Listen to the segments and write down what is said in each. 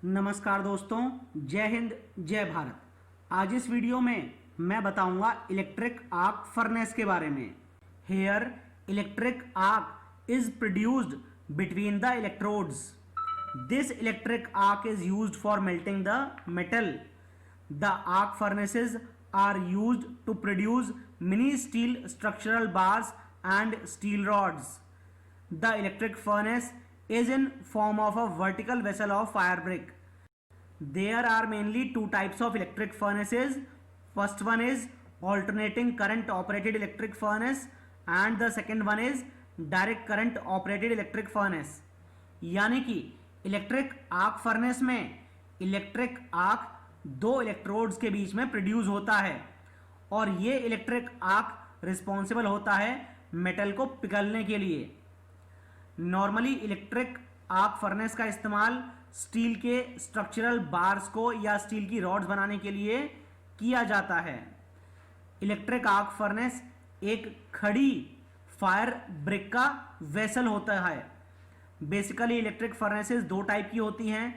नमस्कार दोस्तों, जय हिंद जय भारत। आज इस वीडियो में मैं बताऊंगा इलेक्ट्रिक आर्क फर्नेस के बारे में। Here electric arc is produced between the electrodes. This electric arc is used for melting the metal. The arc furnaces are used to produce mini steel structural bars and steel rods. The electric furnace is in form of a vertical vessel of fire brick. There are mainly two types of electric furnaces. First one is alternating current operated electric furnace and the second one is direct current operated electric furnace. यानी कि electric arc furnace में electric arc दो electrodes के बीच में produce होता है और ये इलेक्ट्रिक आर्क रिस्पॉन्सिबल होता है मेटल को पिघलने के लिए। नॉर्मली इलेक्ट्रिक आर्क फर्नेस का इस्तेमाल स्टील के स्ट्रक्चरल बार्स को या स्टील की रॉड्स बनाने के लिए किया जाता है। इलेक्ट्रिक आर्क फर्नेस एक खड़ी फायर ब्रिक का वेसल होता है। बेसिकली इलेक्ट्रिक फर्नेसेस दो टाइप की होती हैं।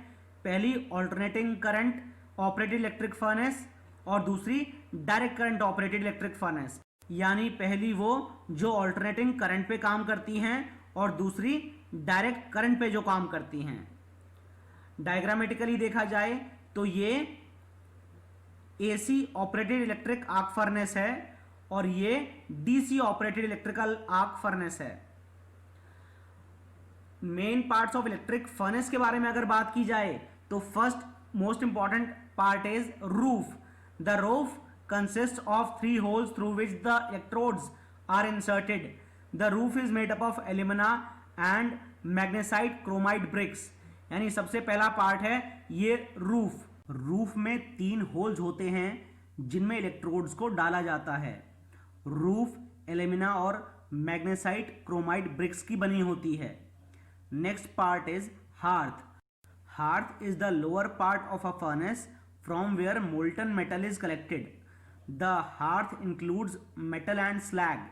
पहली alternating current operated electric furnace और दूसरी direct current operated electric furnace. यानी पहली वो जो ऑल्टरनेटिंग करंट पे काम करती हैं और दूसरी डायरेक्ट करंट पे जो काम करती हैं। डायग्रामेटिकली देखा जाए तो ये AC operated electric arc furnace है और ये DC operated electrical arc furnace है। Main parts of electric furnace के बारे में अगर बात की जाए तो first most important part is roof. The roof consists of three holes through which the electrodes are inserted. The roof is made up of alumina and magnesite chromite bricks. यानी सबसे पहला पार्ट है ये रूफ। रूफ में तीन holes होते हैं जिनमें इलेक्ट्रोड्स को डाला जाता है। रूफ एल्यूमिना और मैग्नेसाइट क्रोमाइट ब्रिक्स की बनी होती है। Next part is hearth. Hearth is the lower part of a furnace from where molten metal is collected. The hearth includes metal and slag.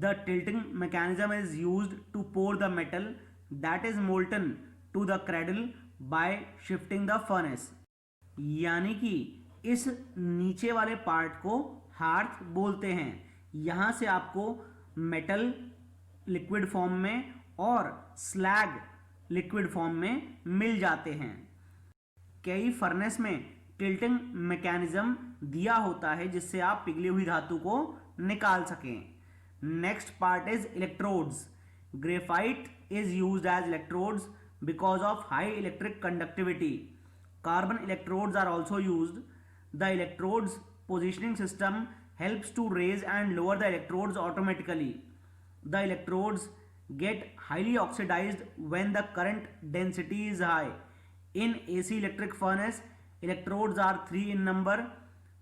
The tilting mechanism is used to pour the metal that is molten to the cradle by shifting the furnace. यानी कि इस नीचे वाले part को hearth बोलते हैं। यहाँ से आपको मेटल लिक्विड फॉर्म में और स्लैग लिक्विड फॉर्म में मिल जाते हैं। कई फर्नेस में टिल्टिंग मैकेनिज्म दिया होता है जिससे आप पिघली हुई धातु को निकाल सकें। Next part is electrodes. Graphite is used as electrodes because of high electric conductivity. Carbon electrodes are also used. The electrodes positioning system helps to raise and lower the electrodes automatically. The electrodes get highly oxidized when the current density is high. In AC electric furnace, इलेक्ट्रोड्स आर 3 in number.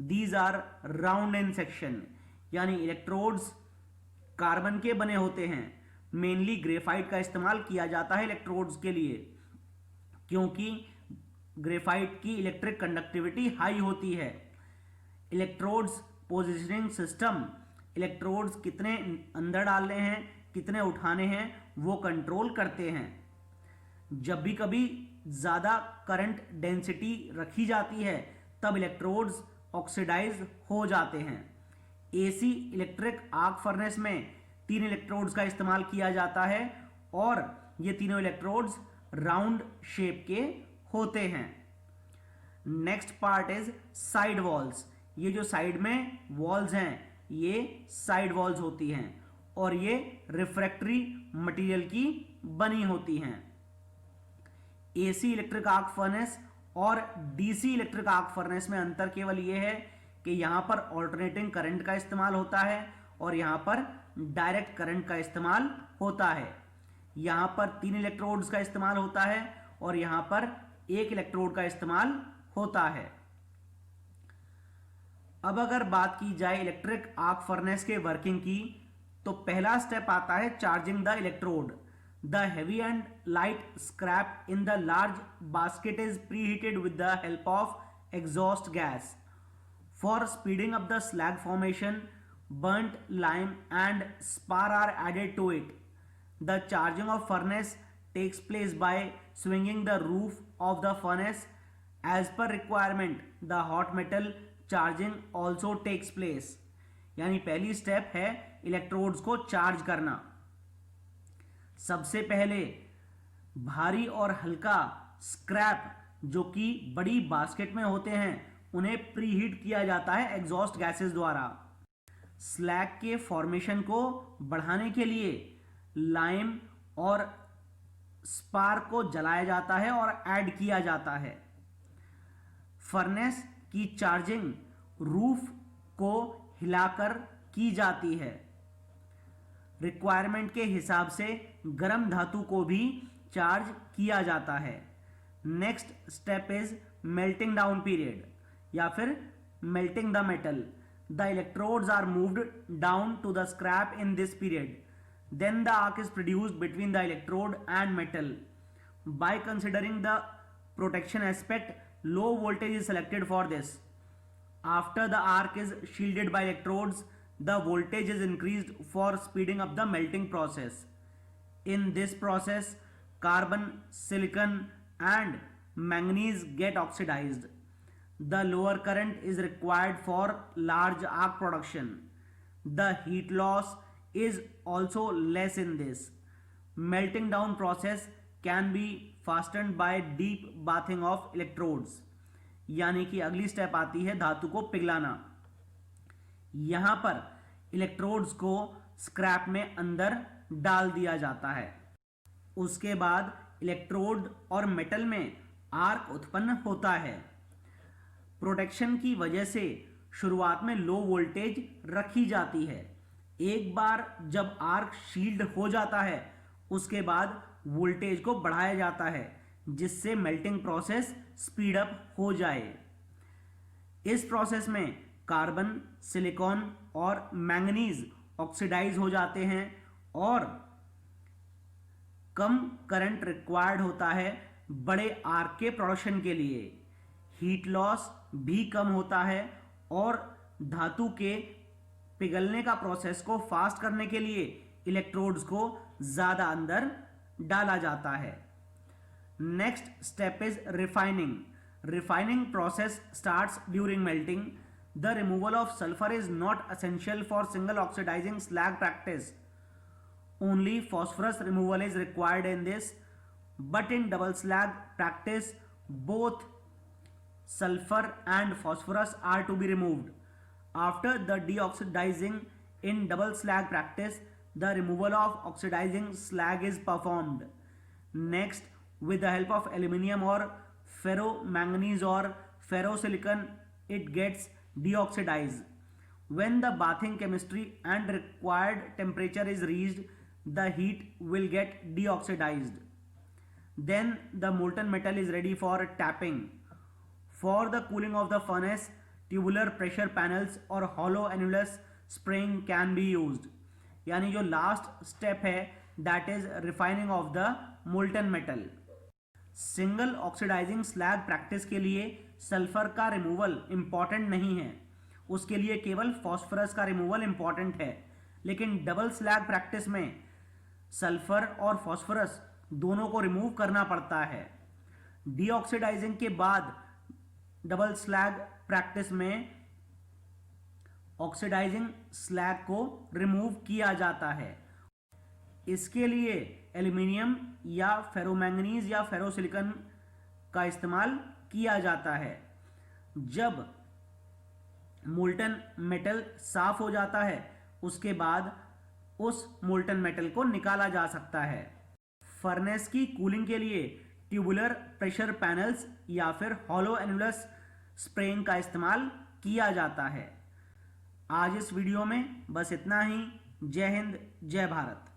These are round in section. यानी electrodes carbon के बने होते हैं। Mainly graphite का इस्तेमाल किया जाता है इलेक्ट्रोड्स के लिए क्योंकि ग्रेफाइट की इलेक्ट्रिक कंडक्टिविटी हाई होती है। इलेक्ट्रोड्स पोजिशनिंग सिस्टम, इलेक्ट्रोड्स कितने अंदर डालने हैं कितने उठाने हैं वो कंट्रोल करते हैं। जब भी कभी ज़्यादा करंट डेंसिटी रखी जाती है तब इलेक्ट्रोड्स ऑक्सीडाइज हो जाते हैं। एसी इलेक्ट्रिक आर्क फर्नेस में 3 इलेक्ट्रोड्स का इस्तेमाल किया जाता है और ये तीनों इलेक्ट्रोड्स राउंड शेप के होते हैं। Next part is side walls. ये जो साइड में वॉल्स हैं ये साइड वॉल्स होती हैं और ये रिफ्रैक्टरी मटेरियल की बनी होती हैं। एसी इलेक्ट्रिक आर्क फर्नेस और डीसी इलेक्ट्रिक आर्क फर्नेस में अंतर केवल ये है कि यहाँ पर ऑल्टरनेटिंग करंट का इस्तेमाल होता है और यहाँ पर डायरेक्ट करंट का इस्तेमाल होता है। यहाँ पर 3 इलेक्ट्रोड्स का इस्तेमाल होता है और यहाँ पर 1 इलेक्ट्रोड का इस्तेमाल होता है। अब अगर बात की जाए इलेक्ट्रिक आर्क फर्नेस के वर्किंग की तो पहला स्टेप आता है charging the electrode. The heavy and light scrap in the large basket is preheated with the help of exhaust gas. For speeding up the slag formation, burnt lime and spar are added to it. The charging of furnace takes place by swinging the roof of the furnace as per requirement the hot metal charging also takes place. यानी पहली step है electrodes को charge करना। सबसे पहले भारी और हल्का स्क्रैप जो कि बड़ी बास्केट में होते हैं उन्हें प्रीहीट किया जाता है एग्जॉस्ट गैसेस द्वारा। स्लैग के फॉर्मेशन को बढ़ाने के लिए लाइम और स्पार्क को जलाया जाता है और ऐड किया जाता है। फर्नेस की चार्जिंग रूफ को हिलाकर की जाती है। रिक्वायरमेंट के हिसाब से गर्म धातु को भी चार्ज किया जाता है। Next step is melting down period या फिर melting the metal. The electrodes are moved down to the scrap in this period. Then the arc is produced between the electrode and metal. By considering the protection aspect, low voltage is selected for this. After the arc is shielded by electrodes, the voltage is increased for speeding up the melting process. In this process, carbon, silicon and manganese get oxidized. The lower current is required for large arc production. The heat loss is also less in this. Melting down process can be fastened by deep bathing of electrodes. यानी कि अगली step आती है धातु को पिघलाना। यहां पर electrodes को स्क्रैप में अंदर डाल दिया जाता है। उसके बाद इलेक्ट्रोड और मेटल में आर्क उत्पन्न होता है। प्रोटेक्शन की वजह से शुरुआत में लो वोल्टेज रखी जाती है। एक बार जब आर्क शील्ड हो जाता है उसके बाद वोल्टेज को बढ़ाया जाता है जिससे मेल्टिंग प्रोसेस स्पीड अप हो जाए। इस प्रोसेस में कार्बन, सिलिकॉन और मैंगनीज ऑक्सीडाइज हो जाते हैं और कम करंट रिक्वायर्ड होता है बड़े आर्क के प्रोडक्शन के लिए। हीट लॉस भी कम होता है और धातु के पिघलने का प्रोसेस को फास्ट करने के लिए इलेक्ट्रोड्स को ज्यादा अंदर डाला जाता है। Next step is refining. Refining process starts during melting. The removal of sulphur is not essential for single oxidising slag practice. Only phosphorus removal is required in this, but in double slag practice both sulfur and phosphorus are to be removed. After the deoxidizing in double slag practice, the removal of oxidizing slag is performed. Next, with the help of aluminium or ferromanganese or ferrosilicon, it gets deoxidized. When the bathing chemistry and required temperature is reached, the heat will get deoxidized. Then the molten metal is ready for tapping. For the cooling of the furnace, tubular pressure panels or hollow annulus spraying can be used. यानी जो last step है that is refining of the molten metal. Single oxidising slag practice के लिए sulphur का removal important नहीं है, उसके लिए केवल फॉस्फोरस का रिमूवल इंपॉर्टेंट है। लेकिन डबल स्लैग प्रैक्टिस में सल्फर और फॉस्फोरस दोनों को रिमूव करना पड़ता है। डीऑक्सीडाइजिंग के बाद डबल स्लैग प्रैक्टिस में ऑक्सीडाइजिंग स्लैग को रिमूव किया जाता है। इसके लिए एल्यूमिनियम या फेरोमैंगनीज या फेरोसिलिकन का इस्तेमाल किया जाता है। जब मोल्टन मेटल साफ हो जाता है उसके बाद उस मोल्टन मेटल को निकाला जा सकता है। फर्नेस की कूलिंग के लिए ट्यूबुलर प्रेशर पैनल्स या फिर हॉलो एनुलस स्प्रेइंग का इस्तेमाल किया जाता है। आज इस वीडियो में बस इतना ही। जय हिंद, जय भारत।